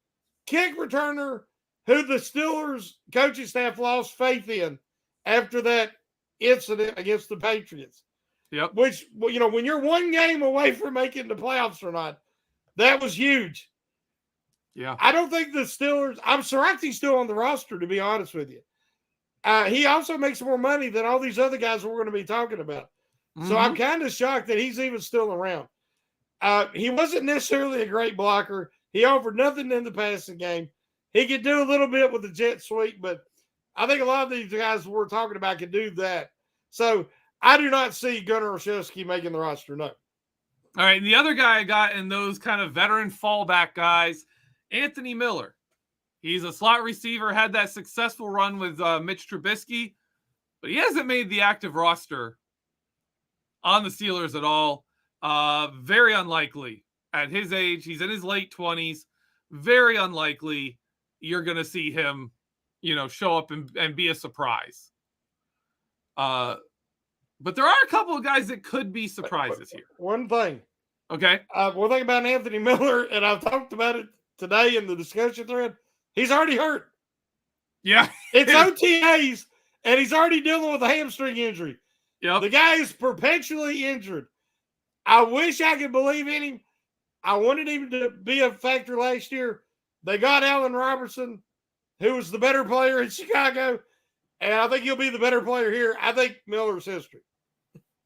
kick returner who the Steelers coaching staff lost faith in after that incident against the Patriots. Yep. Which, when you're one game away from making the playoffs or not, that was huge. Yeah. I don't think the Steelers, I'm surprised he's still on the roster, to be honest with you. He also makes more money than all these other guys we're going to be talking about. Mm-hmm. So I'm kind of shocked that he's even still around. He wasn't necessarily a great blocker. He offered nothing in the passing game. He could do a little bit with the jet sweep, but I think a lot of these guys we're talking about can do that. So I do not see Gunnar Olszewski making the roster, no. All right, and the other guy I got in those kind of veteran fallback guys, Anthony Miller. He's a slot receiver, had that successful run with Mitch Trubisky, but he hasn't made the active roster on the Steelers at all. Very unlikely. At his age, he's in his late 20s. Very unlikely you're going to see him, show up and be a surprise. But there are a couple of guys that could be surprises here. One thing. Okay. One thing about Anthony Miller, and I've talked about it today in the discussion thread, he's already hurt. Yeah. It's OTAs, and he's already dealing with a hamstring injury. Yep. The guy is perpetually injured. I wish I could believe in him. I wanted him to be a factor last year. They got Allen Robertson, who was the better player in Chicago, and I think he'll be the better player here. I think Miller's history.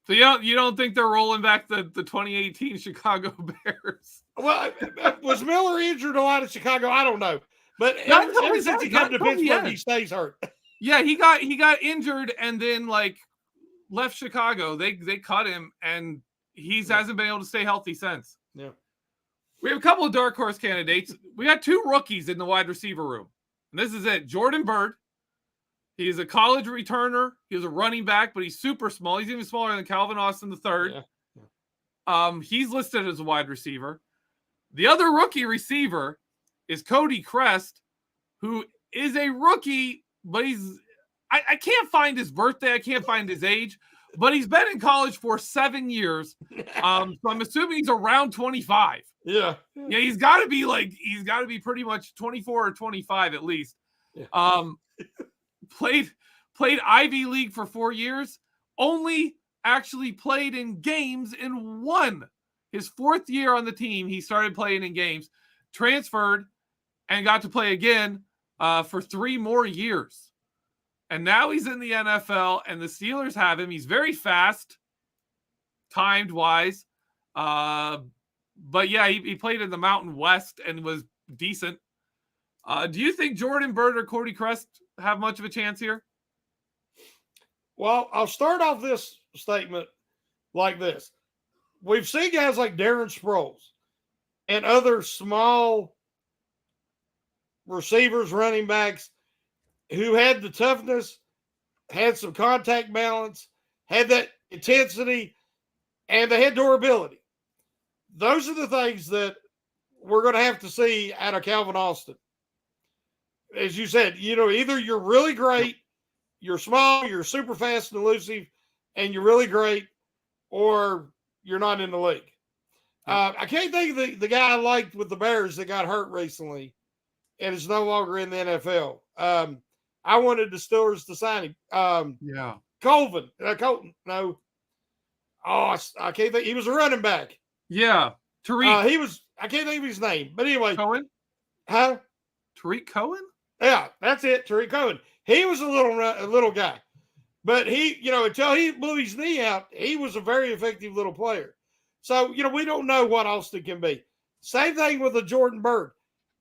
So you don't think they're rolling back the 2018 Chicago Bears? Well, was Miller injured a lot in Chicago? I don't know. But ever since he came to Pittsburgh, he stays hurt. Yeah, he got injured and then left Chicago. They cut him and hasn't been able to stay healthy since. Yeah. We have a couple of dark horse candidates. We got 2 rookies in the wide receiver room. And this is it. Jordan Byrd. He is a college returner. He was a running back, but he's super small. He's even smaller than Calvin Austin III. Yeah. He's listed as a wide receiver. The other rookie receiver is Cody Crest, who is a rookie, but I can't find his birthday. I can't find his age, but he's been in college for 7 years. So I'm assuming he's around 25. Yeah. Yeah, he's got to be pretty much 24 or 25 at least. Yeah. Played Ivy League for 4 years, only actually played in games in 1. His 4th year on the team, he started playing in games, transferred, and got to play again for 3 more years. And now he's in the NFL, and the Steelers have him. He's very fast, timed-wise. But, yeah, he played in the Mountain West and was decent. Do you think Jordan Byrd or Cody Crest have much of a chance here? Well, I'll start off this statement like this. We've seen guys like Darren Sproles and other small receivers, running backs who had the toughness, had some contact balance, had that intensity, and they had durability. Those are the things that we're going to have to see out of Calvin Austin. As you said, either you're really great you're small, you're super fast and elusive, and you're really great, or you're not in the league. I can't think of the guy I liked with the Bears that got hurt recently and is no longer in the NFL. I wanted the Steelers to sign him. Colton. No. Oh, I can't think. He was a running back. Yeah. Tariq. I can't think of his name. But anyway. Cohen? Huh? Tariq Cohen? Yeah, that's it. Tariq Cohen. He was a little guy. But he, until he blew his knee out, he was a very effective little player. So, we don't know what Austin can be. Same thing with the Jordan Bird.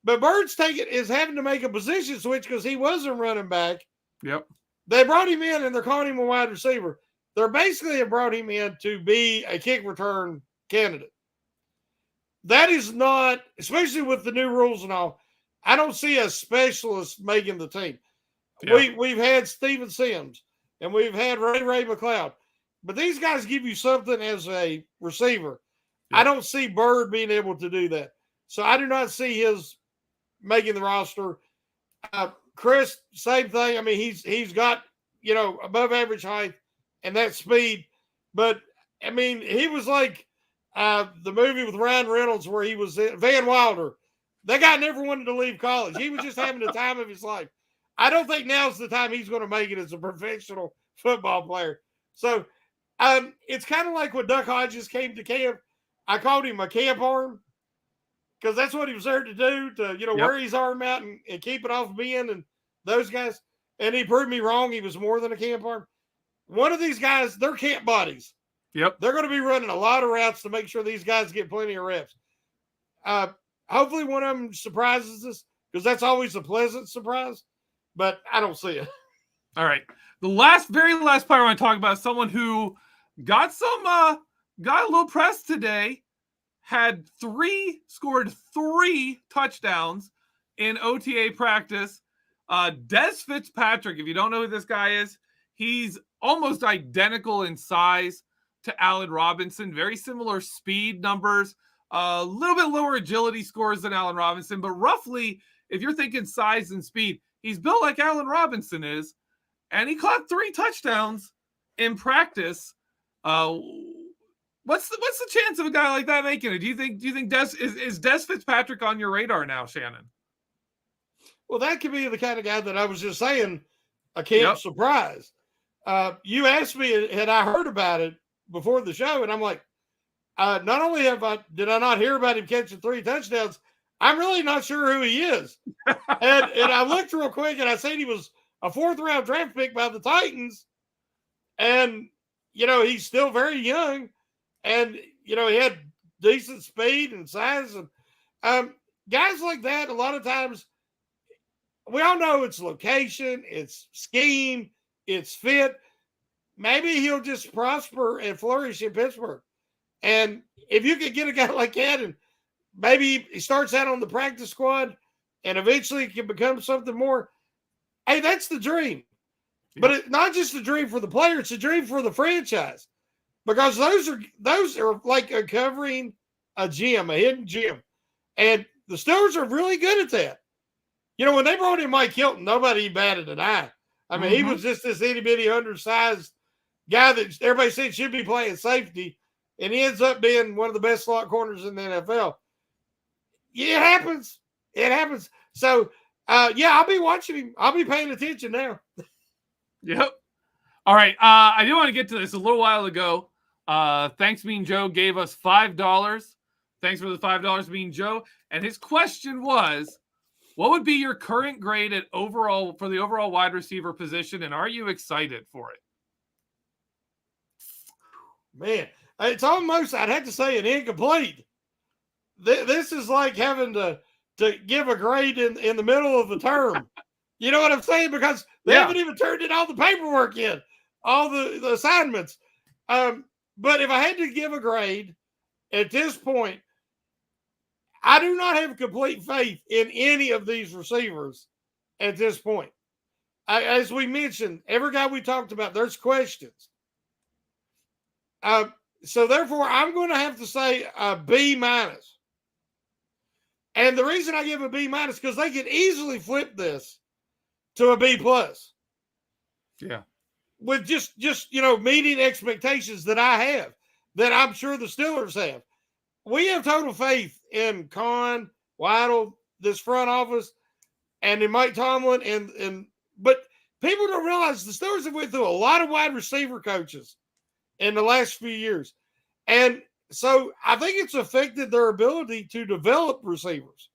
But Bird's is having to make a position switch because he wasn't running back. Yep. They brought him in and they're calling him a wide receiver. They're basically brought him in to be a kick return candidate. That is not, especially with the new rules and all, I don't see a specialist making the team. Yeah. We've had Steven Sims and we've had Ray McLeod. But these guys give you something as a receiver. Yeah. I don't see Bird being able to do that. So I do not see his making the roster. Chris, same thing. I mean, he's got, above average height and that speed. But, I mean, he was like the movie with Ryan Reynolds where he was Van Wilder. That guy never wanted to leave college. He was just having the time of his life. I don't think now's the time he's going to make it as a professional football player. So it's kind of like when Duck Hodges came to camp. I called him a camp arm because that's what he was there to do, to, wear his arm out and keep it off Ben and those guys. And he proved me wrong. He was more than a camp arm. One of these guys, they're camp buddies. Yep. They're going to be running a lot of routes to make sure these guys get plenty of reps. Hopefully one of them surprises us because that's always a pleasant surprise, but I don't see it. All right. The very last player I want to talk about is someone who got a little press today, scored 3 touchdowns in OTA practice. Des Fitzpatrick, if you don't know who this guy is, he's almost identical in size to Allen Robinson, very similar speed numbers, a little bit lower agility scores than Allen Robinson, but roughly, if you're thinking size and speed, he's built like Allen Robinson is, and he caught 3 touchdowns in practice. What's the chance of a guy like that making it? Do you think is Des Fitzpatrick on your radar now, Shannon? Well, that could be the kind of guy that I was just saying, a camp surprise. You asked me, had I heard about it before the show? And I'm like, not only did I not hear about him catching 3 touchdowns, I'm really not sure who he is. and I looked real quick and I said he was a 4th round draft pick by the Titans. And, he's still very young. And, he had decent speed and size. And guys like that, a lot of times, we all know it's location, it's scheme, it's fit. Maybe he'll just prosper and flourish in Pittsburgh. And if you could get a guy like that and maybe he starts out on the practice squad and eventually can become something more, hey, that's the dream. But it's not just a dream for the player, it's a dream for the franchise. Because those are like uncovering a hidden gem. And the Steelers are really good at that. When they brought in Mike Hilton, nobody batted an eye. I mean, he was just this itty-bitty undersized guy that everybody said should be playing safety, and he ends up being one of the best slot corners in the NFL. Yeah, it happens. It happens. So, I'll be watching him. I'll be paying attention now. Yep. All right. I did want to get to this a little while ago. Thanks, Mean Joe gave us $5. Thanks for the $5, Mean Joe. And his question was, what would be your current grade for the overall wide receiver position, and are you excited for it? Man, it's almost, I'd have to say, an incomplete. This is like having to give a grade in the middle of the term. You know what I'm saying? Because they haven't even turned in all the paperwork yet, all the assignments. But if I had to give a grade at this point, I do not have complete faith in any of these receivers at this point. As we mentioned, every guy we talked about, there's questions. So therefore, I'm going to have to say a B-. And the reason I give a B- because they could easily flip this to a B+. Yeah. With just meeting expectations that I have, that I'm sure the Steelers have. We have total faith in Con, Waddle, this front office, and in Mike Tomlin, but people don't realize the Steelers have went through a lot of wide receiver coaches in the last few years. And so I think it's affected their ability to develop receivers.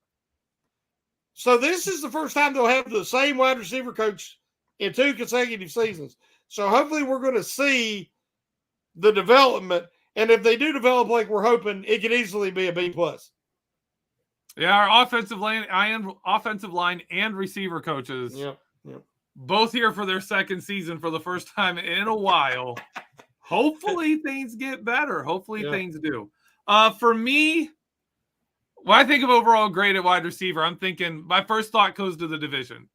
So this is the first time they'll have the same wide receiver coach in 2 consecutive seasons. So hopefully we're going to see the development. And if they do develop like we're hoping, it could easily be a B+. Yeah, our offensive line and receiver coaches, Yep. both here for their second season for the first time in a while. Hopefully things get better. Hopefully things do. For me, when I think of overall grade at wide receiver, I'm thinking my first thought goes to the division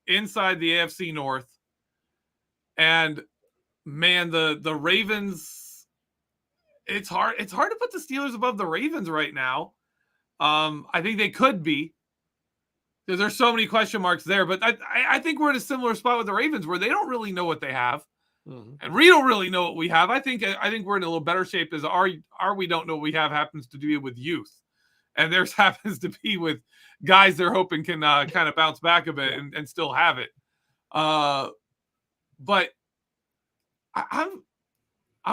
inside the AFC North. And man, the Ravens, it's hard to put the Steelers above the Ravens right now. I think they could be, because there's so many question marks there. But I think we're in a similar spot with the Ravens where they don't really know what they have, and we don't really know what we have. I think we're in a little better shape as our we don't know what we have happens to do with youth, and theirs happens to be with guys they're hoping can kind of bounce back a bit and still have it. But I'm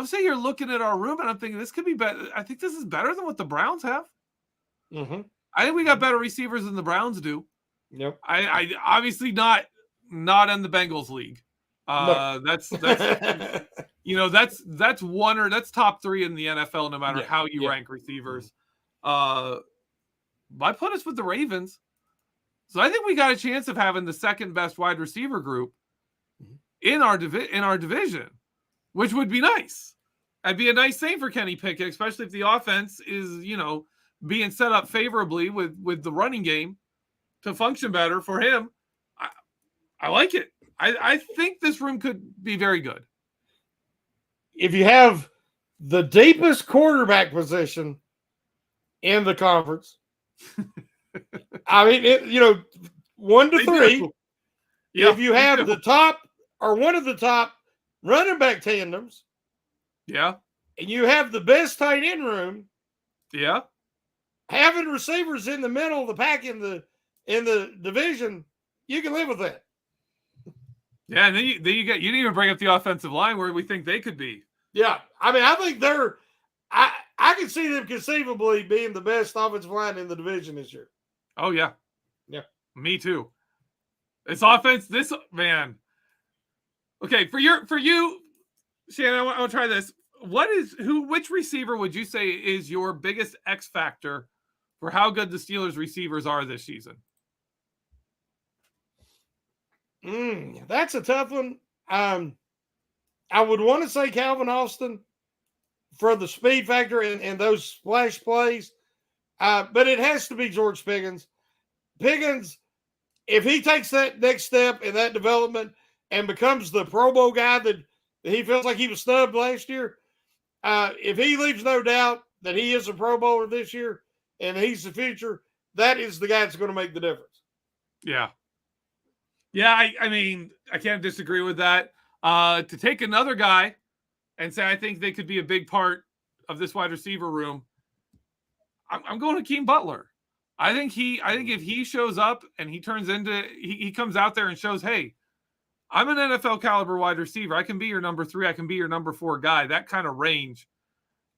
saying you're looking at our room and I'm thinking this could be better. I think this is better than what the Browns have. Mm-hmm. I think we got better receivers than the Browns do. Yep. I obviously not in the Bengals league. No. That's that's top 3 in the NFL no matter how you rank receivers. I put us with the Ravens. So I think we got a chance of having the second best wide receiver group in our division, which would be nice. That'd be a nice thing for Kenny Pickett, especially if the offense is, being set up favorably with the running game to function better for him. I like it. I think this room could be very good. If you have the deepest quarterback position in the conference, I mean, 1 to 3. Yeah, if you have the top or one of the top running back tandems, and you have the best tight end room, having receivers in the middle of the pack in the division, you can live with that. Yeah, and then you didn't even bring up the offensive line where we think they could be. Yeah, I mean, I think I can see them conceivably being the best offensive line in the division this year. Oh yeah, me too. This offense, man. Okay, for you, Shannon, I want to try this. Which receiver would you say is your biggest X factor for how good the Steelers receivers are this season? That's a tough one. I would want to say Calvin Austin for the speed factor and those splash plays. But it has to be George Pickens. Pickens, if he takes that next step in that development and becomes the Pro Bowl guy that he feels like he was snubbed last year, if he leaves no doubt that he is a Pro Bowler this year and he's the future, that is the guy that's going to make the difference. Yeah. Yeah, I mean, I can't disagree with that. To take another guy and say I think they could be a big part of this wide receiver room, I'm going Hakeem Butler. I think if he shows up and he comes out there and shows, hey, I'm an NFL caliber wide receiver. I can be your number 3. I can be your number 4 guy. That kind of range.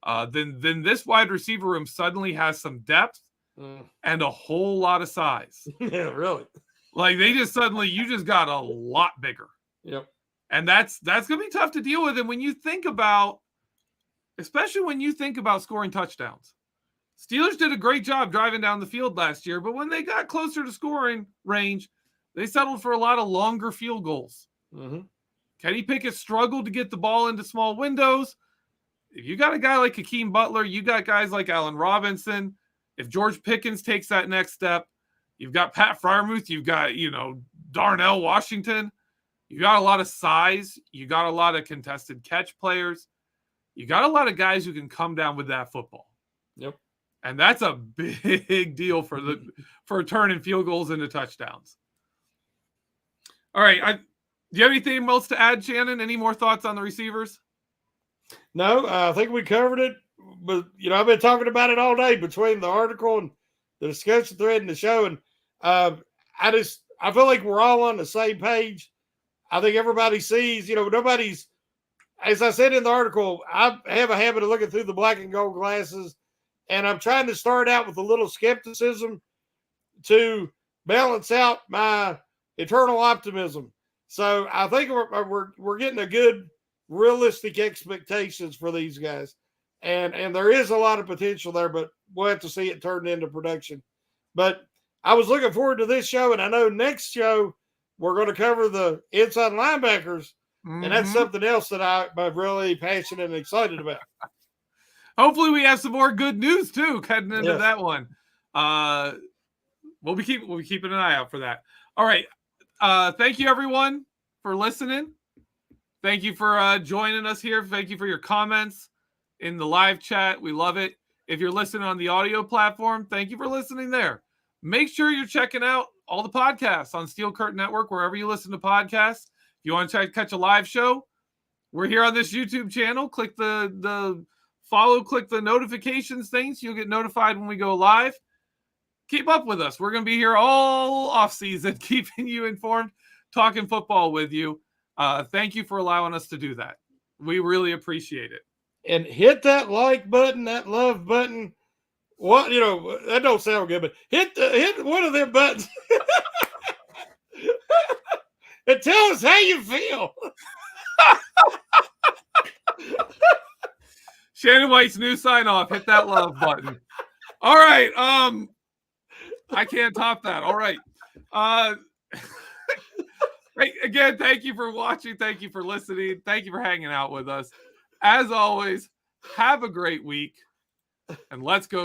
Then this wide receiver room suddenly has some depth and a whole lot of size. Yeah, really. Like you just got a lot bigger. Yep. And that's going to be tough to deal with. And especially when you think about scoring touchdowns. Steelers did a great job driving down the field last year, but when they got closer to scoring range, they settled for a lot of longer field goals. Mm-hmm. Kenny Pickett struggled to get the ball into small windows. If you got a guy like Hakeem Butler, you got guys like Allen Robinson. If George Pickens takes that next step, you've got Pat Freiermuth. You've got, Darnell Washington. You got a lot of size. You got a lot of contested catch players. You got a lot of guys who can come down with that football. Yep. And that's a big deal for turning field goals into touchdowns. All right. Do you have anything else to add, Shannon? Any more thoughts on the receivers? No, I think we covered it. But, I've been talking about it all day between the article and the discussion thread and the show. And I feel like we're all on the same page. I think everybody sees, nobody's, as I said in the article, I have a habit of looking through the black and gold glasses, and I'm trying to start out with a little skepticism to balance out my eternal optimism. So I think we're getting a good, realistic expectations for these guys. And there is a lot of potential there, but we'll have to see it turned into production. But I was looking forward to this show, and I know next show we're going to cover the inside linebackers, and that's something else that I'm really passionate and excited about. Hopefully we have some more good news, too, heading into that one. We'll be keeping an eye out for that. All right. Thank you, everyone, for listening. Thank you for joining us here. Thank you for your comments in the live chat. We love it. If you're listening on the audio platform, thank you for listening there. Make sure you're checking out all the podcasts on Steel Curtain Network, wherever you listen to podcasts. If you want to try to catch a live show, we're here on this YouTube channel. Click the follow, click the notifications thing so you'll get notified when we go live. Keep up with us. We're going to be here all offseason, keeping you informed, talking football with you. Thank you for allowing us to do that. We really appreciate it. And hit that like button, that love button. What, that don't sound good, but hit one of them buttons and tell us how you feel. Shannon White's new sign off. Hit that love button. All right. I can't top that. All right. Again, thank you for watching. Thank you for listening. Thank you for hanging out with us. As always, have a great week, and let's go